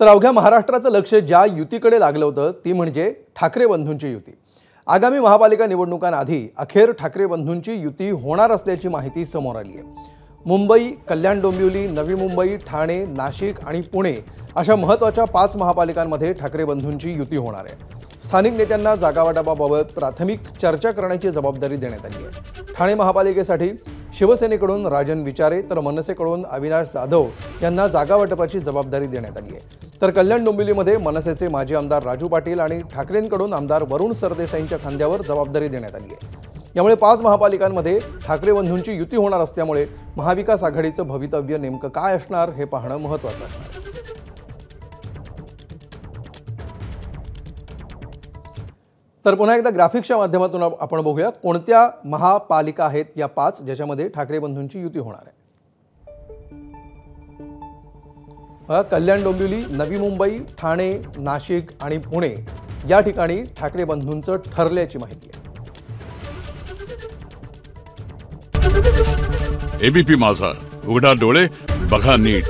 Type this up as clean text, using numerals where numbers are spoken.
तर अवघ्या महाराष्ट्राचं लक्ष ज्या युतीकडे लागलं होतं ती म्हणजे ठाकरे बंधूंची युती। आगामी महापालिका निवडणुकांआधी अखेर ठाकरे बंधूंची युती होणार असल्याची माहिती समोर आली आहे। मुंबई, कल्याण डोंबिवली, नवी मुंबई, ठाणे, नाशिक आणि पुणे अशा महत्त्वाच्या 5 महापालिकांमध्ये ठाकरे बंधूंची युती होणार आहे। स्थानिक नेत्यांना जागावाटपाबाबत प्राथमिक चर्चा करण्याची जबाबदारी देण्यात आली आहे। ठाणे महापालिकेसाठी शिवसेनेकडून राजन विचारे तर मनसेकडून अविनाश जाधव यांना जागावाटपाची जबाबदारी देण्यात आली आहे। तर कल्याण डोंबिवलीमध्ये मनसेचे माजी आमदार राजू पाटील आणि ठाकरेंकडून आमदार वरुण सरदेसाईंच्या खांद्यावर जबाबदारी देण्यात आली आहे। यामुळे 5 महापालिकांमध्ये ठाकरे बंधूंची युती होणार असल्यामुळे महाविकास आघाडीचं भवितव्य नेमकं काय असणार हे पाहणं महत्त्वाचं असणार। तर पुन्हा एकदा ग्राफिक्सच्या माध्यमातून आपण बघूया कोणत्या महापालिका आहेत या 5 ज्याच्यामध्ये ठाकरे बंधूंची युती होणार आहे। कल्याण डोंबिवली, नवी मुंबई, ठाणे, नाशिक आणि पुणे या ठिकाणी ठाकरे बंधूंचं ठरल्याची माहिती आहे। एबीपी माझा, उघडा डोळे बघा नीट।